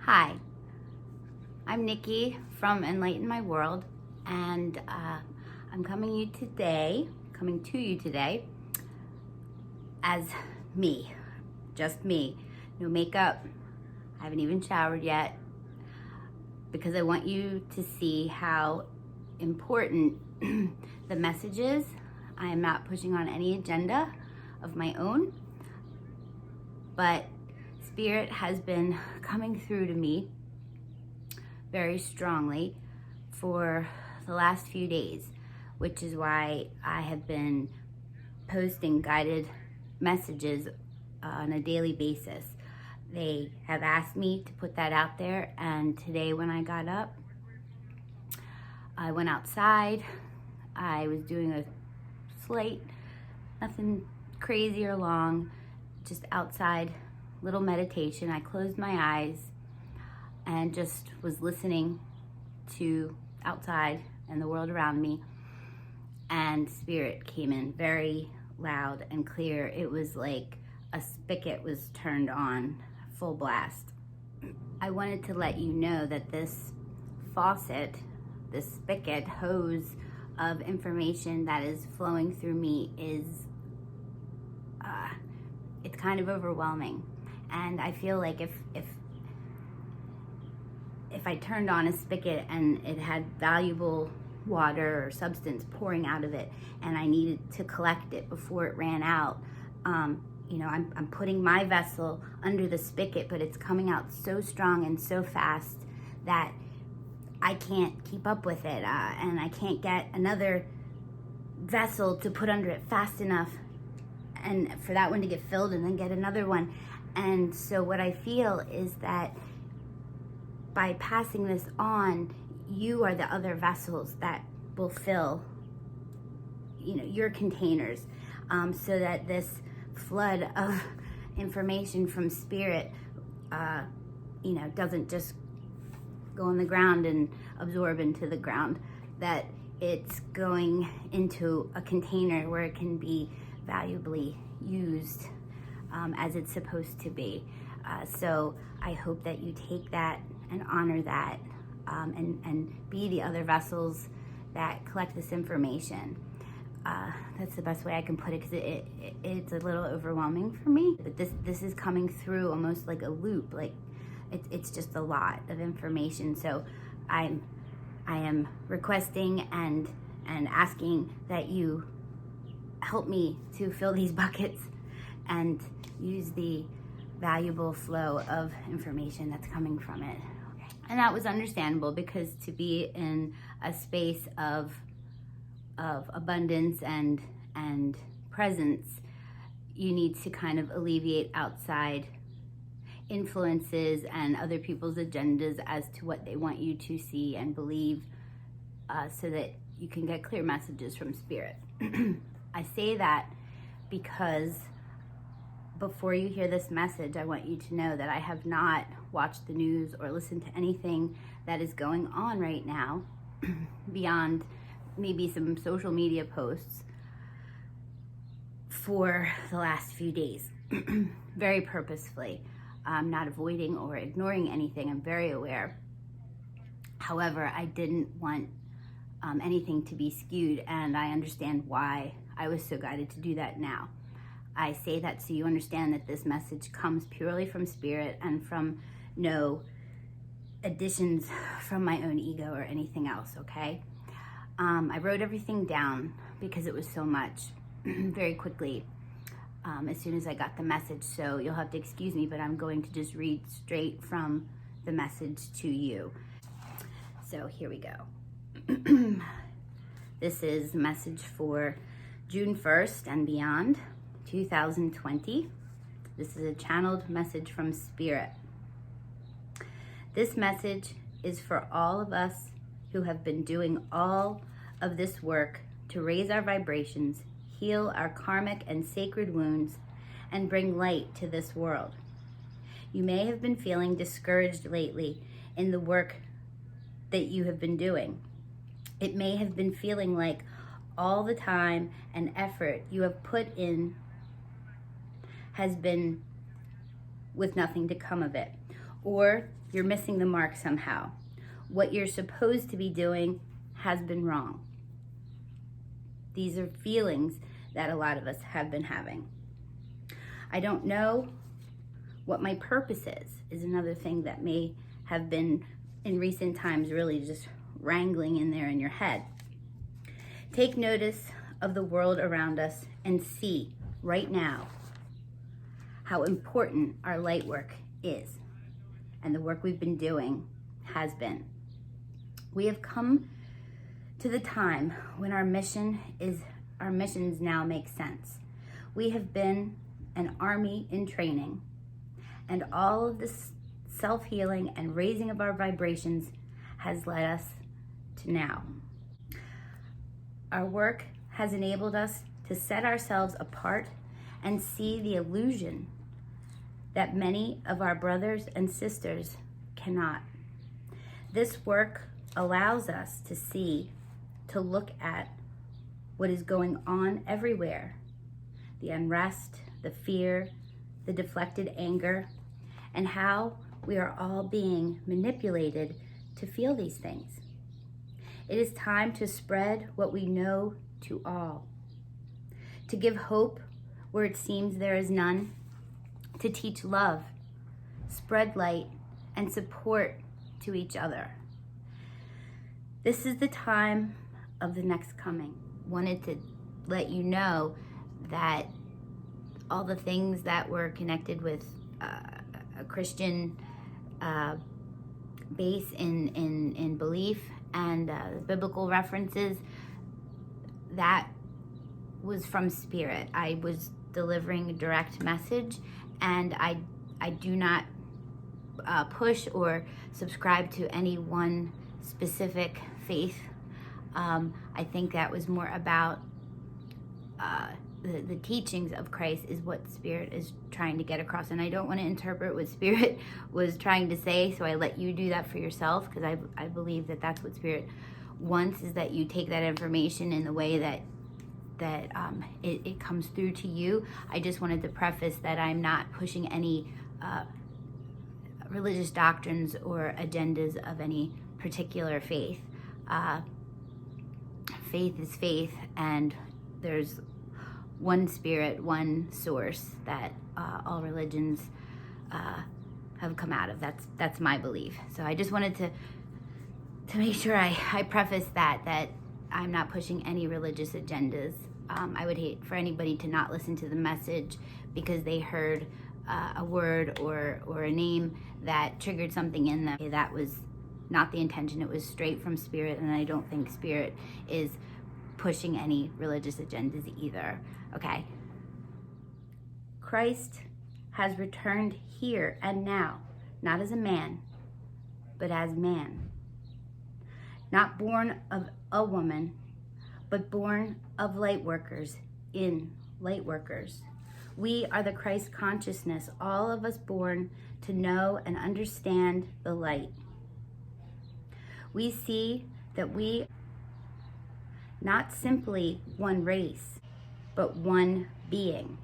Hi, I'm Nikki from Enlighten My World, and I'm coming to you today as me, just me. No makeup. I haven't even showered yet, because I want you to see how important the message is. I am not pushing on any agenda of my own, but Spirit has been coming through to me very strongly for the last few days, which is why I have been posting guided messages on a daily basis. They have asked me to put that out there, and today when I got up, I went outside. I was doing a slight, nothing crazy or long, just outside little meditation. I closed my eyes and just was listening to outside and the world around me, and Spirit came in very loud and clear. It was like a spigot was turned on full blast. I wanted to let you know that this faucet, this spigot hose of information that is flowing through me is it's kind of overwhelming. And I feel like if I turned on a spigot and it had valuable water or substance pouring out of it, and I needed to collect it before it ran out, I'm putting my vessel under the spigot, but it's coming out so strong and so fast that I can't keep up with it, and I can't get another vessel to put under it fast enough, and for that one to get filled and then get another one. And so what I feel is that by passing this on, you are the other vessels that will fill, your containers, so that this flood of information from Spirit, doesn't just go on the ground and absorb into the ground, that it's going into a container where it can be valuably used as it's supposed to be. So I hope that you take that and honor that, and be the other vessels that collect this information. That's the best way I can put it, because it's a little overwhelming for me. But this is coming through almost like a loop, like it's just a lot of information. So I am requesting and asking that you help me to fill these buckets and use the valuable flow of information that's coming from it. Okay. And that was understandable, because to be in a space of abundance and presence, you need to kind of alleviate outside influences and other people's agendas as to what they want you to see and believe, so that you can get clear messages from Spirit. I say that because before you hear this message, I want you to know that I have not watched the news or listened to anything that is going on right now beyond maybe some social media posts for the last few days. Very purposefully. I'm not avoiding or ignoring anything. I'm very aware. However, I didn't want anything to be skewed, and I understand why I was so guided to do that now. I say that so you understand that this message comes purely from Spirit and from no additions from my own ego or anything else, okay? I wrote everything down because it was so much very quickly as soon as I got the message. So you'll have to excuse me, but I'm going to just read straight from the message to you. So here we go. This is a message for June 1st and beyond, 2020. This is a channeled message from Spirit. This message is for all of us who have been doing all of this work to raise our vibrations, heal our karmic and sacred wounds, and bring light to this world. You may have been feeling discouraged lately in the work that you have been doing. It may have been feeling like all the time and effort you have put in has been with nothing to come of it. or you're missing the mark somehow. What you're supposed to be doing has been wrong. These are feelings that a lot of us have been having. I don't know what my purpose is another thing that may have been in recent times really just wrangling in there in your head. Take notice of the world around us and see right now how important our light work is and the work we've been doing has been. We have come to the time when our missions now make sense. We have been an army in training, and all of this self-healing and raising of our vibrations has led us to now. Our work has enabled us to set ourselves apart and see the illusion that many of our brothers and sisters cannot. This work allows us to see, to look at what is going on everywhere. The unrest, the fear, the deflected anger, and how we are all being manipulated to feel these things. It is time to spread what we know to all, to give hope where it seems there is none, to teach love, spread light, and support to each other. This is the time of the next coming. Wanted to let you know that all the things that were connected with a Christian base in belief and biblical references, that was from Spirit. I was delivering a direct message, and I do not push or subscribe to any one specific faith. I think that was more about the teachings of Christ is what Spirit is trying to get across. And I don't want to interpret what Spirit was trying to say, so I let you do that for yourself, because I believe that that's what Spirit wants, is that you take that information in the way that it comes through to you. I just wanted to preface that I'm not pushing any religious doctrines or agendas of any particular faith. Faith is faith, and there's one Spirit, one source that all religions have come out of. That's my belief. So I just wanted to make sure I preface that I'm not pushing any religious agendas. I would hate for anybody to not listen to the message because they heard a word or a name that triggered something in them. That was not the intention. It was straight from Spirit, and I don't think Spirit is pushing any religious agendas either. Okay. Christ has returned here and now, not as a man, but as man. Not born of a woman, but born of Lightworkers in Lightworkers. We are the Christ consciousness, all of us born to know and understand the light. We see that we not simply one race, but one being,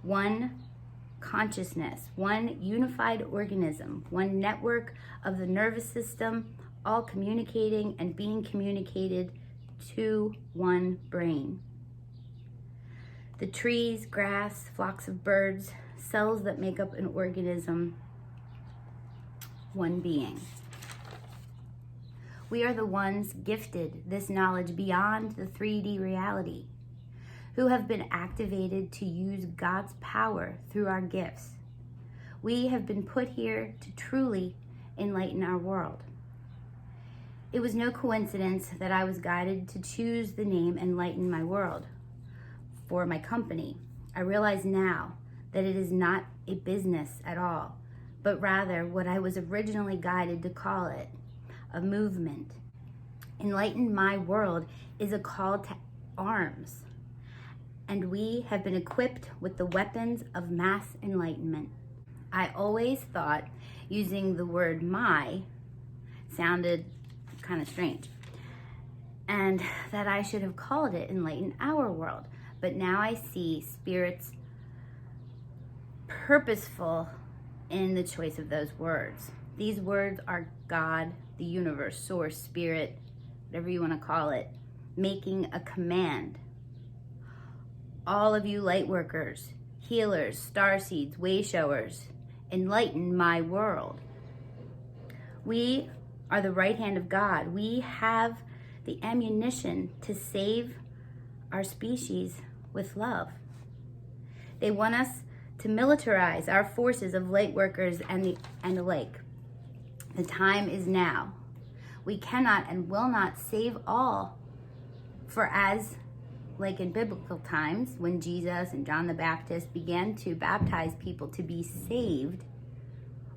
one consciousness, one unified organism, one network of the nervous system, all communicating and being communicated to one brain. The trees, grass, flocks of birds, cells that make up an organism, one being. We are the ones gifted this knowledge beyond the 3D reality, who have been activated to use God's power through our gifts. We have been put here to truly enlighten our world. It was no coincidence that I was guided to choose the name Enlighten My World for my company. I realize now that it is not a business at all, but rather what I was originally guided to call it, a movement. Enlighten My World is a call to arms, and we have been equipped with the weapons of mass enlightenment. I always thought using the word my sounded kind of strange, and that I should have called it Enlighten Our World. But now I see Spirit's purposeful in the choice of those words. These words are God, the universe, source, spirit, whatever you want to call it, making a command. All of you light workers, healers, starseeds, way showers, enlighten my world. We are the right hand of God. We have the ammunition to save our species with love. They want us to militarize our forces of light workers and the like. The time is now. We cannot and will not save all, for as like in biblical times, when Jesus and John the Baptist began to baptize people to be saved,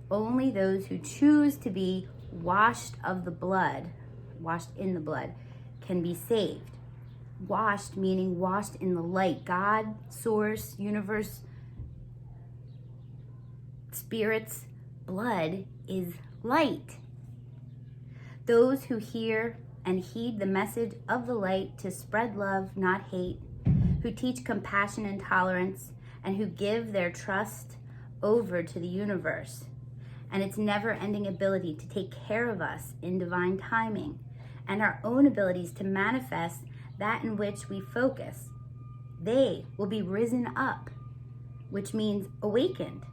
only those who choose to be washed in the blood, can be saved. Washed meaning washed in the light. God, source, universe, spirit's blood is light. Those who hear and heed the message of the light to spread love, not hate, who teach compassion and tolerance, and who give their trust over to the universe and its never-ending ability to take care of us in divine timing, and our own abilities to manifest that in which we focus, they will be risen up, which means awakened.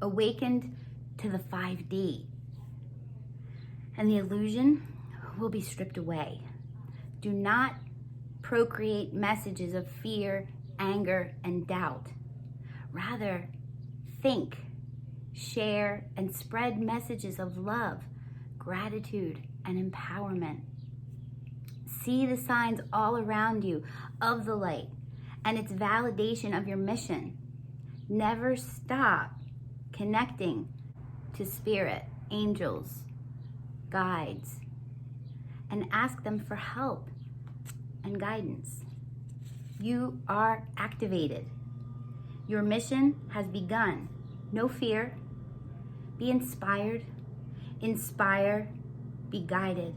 Awakened to the 5D. And the illusion will be stripped away. Do not procreate messages of fear, anger, and doubt. Rather, think, share, and spread messages of love, gratitude, and empowerment. See the signs all around you of the light and its validation of your mission. Never stop connecting to spirit, angels, guides, and ask them for help and guidance. You are activated. Your mission has begun. No fear. Be inspired. Inspire. Be guided.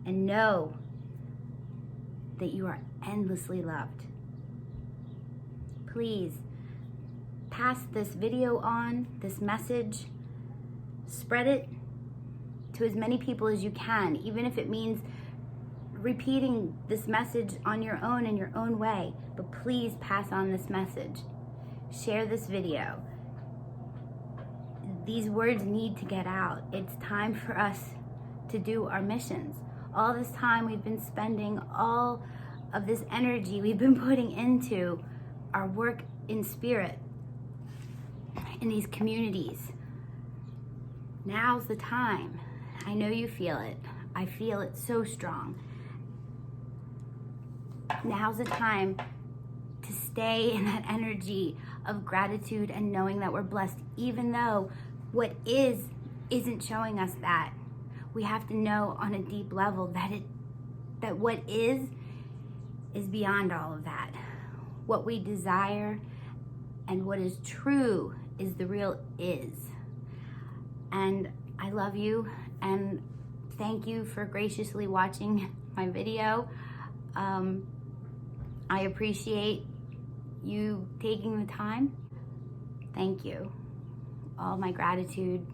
And know that you are endlessly loved. Please pass this video on, this message. Spread it to as many people as you can, even if it means repeating this message on your own in your own way. But please pass on this message. Share this video. These words need to get out. It's time for us to do our missions. All this time we've been spending, all of this energy we've been putting into our work in spirit, in these communities. Now's the time. I know you feel it. I feel it so strong. Now's the time to stay in that energy of gratitude and knowing that we're blessed, even though what isn't showing us that. We have to know on a deep level that what is beyond all of that. What we desire and what is true is the real is. And I love you, and thank you for graciously watching my video. I appreciate you taking the time. Thank you. All my gratitude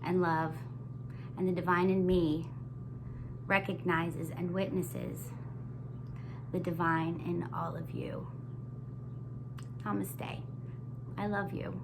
and love, and the divine in me recognizes and witnesses the divine in all of you. Namaste. I love you.